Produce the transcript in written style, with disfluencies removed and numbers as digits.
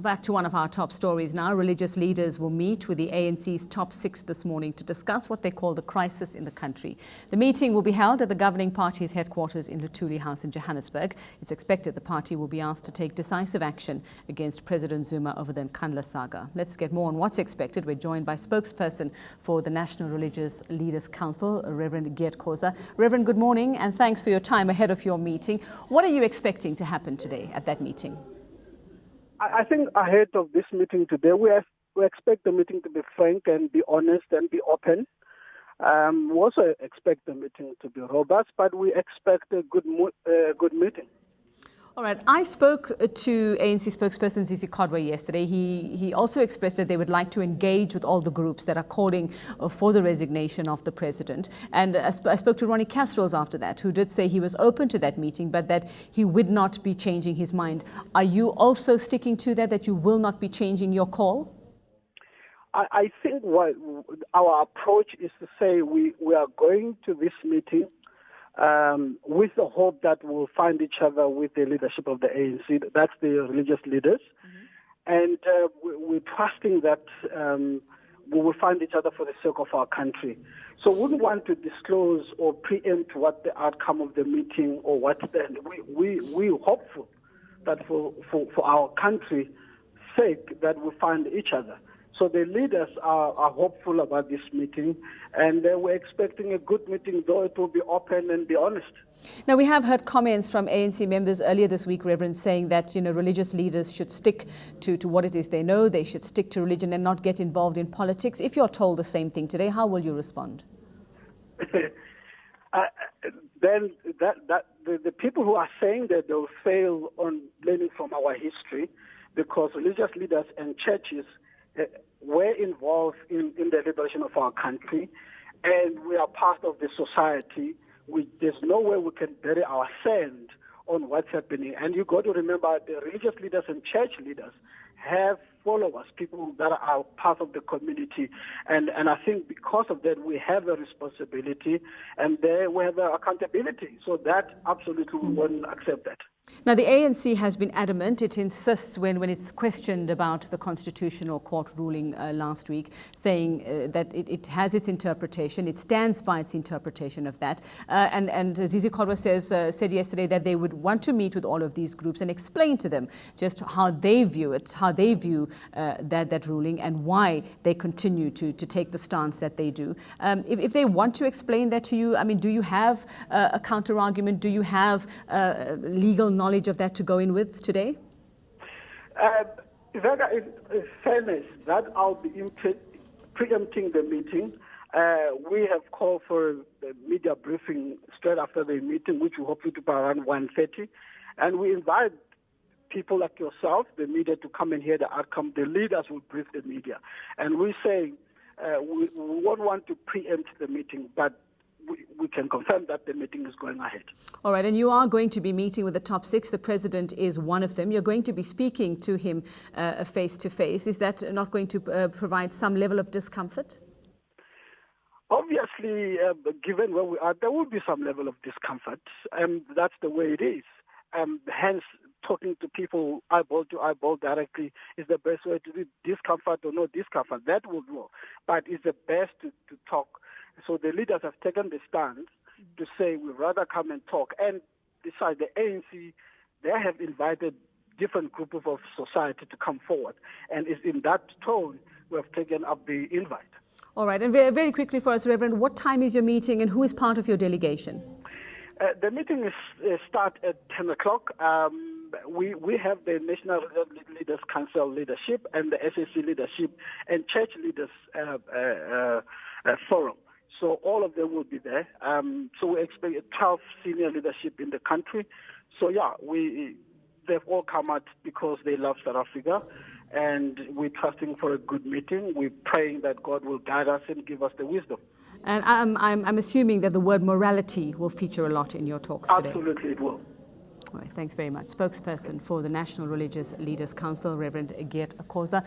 Back to one of our top stories now. Religious leaders will meet with the ANC's top 6 this morning to discuss what they call the crisis in the country. The meeting will be held at the governing party's headquarters in Luthuli House in Johannesburg. It's expected the party will be asked to take decisive action against President Zuma over the eNCA saga. Let's get more on what's expected. We're joined by spokesperson for the National Religious Leaders Council, Reverend Geert Khoza. Reverend, good morning and thanks for your time ahead of your meeting. What are you expecting to happen today at that meeting? I think ahead of this meeting today, we expect the meeting to be frank and be honest and be open. We also expect the meeting to be robust, but we expect a good meeting. All right. I spoke to ANC spokesperson Zizi yesterday. He also expressed that they would like to engage with all the groups that are calling for the resignation of the president. And I spoke to Ronnie Castrols after that, who did say he was open to that meeting, but that he would not be changing his mind. Are you also sticking to that you will not be changing your call? I think what our approach is to say we are going to this meeting with the hope that we'll find each other with the leadership of the ANC, that's the religious leaders. And we're trusting that we will find each other for the sake of our country. So we wouldn't want to disclose or preempt what the outcome of the meeting or what's then. We're hopeful that for our country's sake that we find each other. So the leaders are hopeful about this meeting, and we're expecting a good meeting, though it will be open and be honest. Now, we have heard comments from ANC members earlier this week, Reverend, saying that, religious leaders should stick to what it is they know. They should stick to religion and not get involved in politics. If you're told the same thing today, how will you respond? Then the people who are saying that they'll fail on learning from our history, because religious leaders and churches were involved in the liberation of our country, and we are part of the society. There's no way we can bury our sand on what's happening. And you got to remember, the religious leaders and church leaders have followers, people that are part of the community. And I think because of that, we have a responsibility, and there we have accountability. So that absolutely we won't accept that. Now, the ANC has been adamant. It insists when it's questioned about the Constitutional Court ruling last week, saying that it has its interpretation. It stands by its interpretation of that. And Zizi Kodwa said yesterday that they would want to meet with all of these groups and explain to them just how they view it, how they view that ruling, and why they continue to take the stance that they do. If they want to explain that to you, I mean, do you have a counter-argument? Do you have legal knowledge of that to go in with today? In fairness, that I'll be preempting the meeting. We have called for a media briefing straight after the meeting, which we hope to be around 1:30. And we invite people like yourself, the media, to come and hear the outcome. The leaders will brief the media. And we say we won't want to preempt the meeting, but we can confirm that the meeting is going ahead. All right, and you are going to be meeting with the top 6. The president is one of them. You're going to be speaking to him face-to-face. Is that not going to provide some level of discomfort? Obviously, given where we are, there will be some level of discomfort. That's the way it is. Hence, talking to people eyeball to eyeball directly is the best way to do. Discomfort or no discomfort, that will do. But it's the best to talk. So the leaders have taken the stand to say we'd rather come and talk. And besides, the ANC, they have invited different groups of society to come forward. And it's in that tone we have taken up the invite. All right. And very, very quickly for us, Reverend, what time is your meeting and who is part of your delegation? The meeting starts at 10 o'clock. We have the National Leaders Council leadership and the SAC leadership and church leaders forum. So all of them will be there. So we expect 12 senior leadership in the country. So yeah, they've all come out because they love South Africa, and we're trusting for a good meeting. We're praying that God will guide us and give us the wisdom. And I'm assuming that the word morality will feature a lot in your talks today. Absolutely, it will. All right, thanks very much. Spokesperson for the National Religious Leaders Council, Reverend Geert Khoza.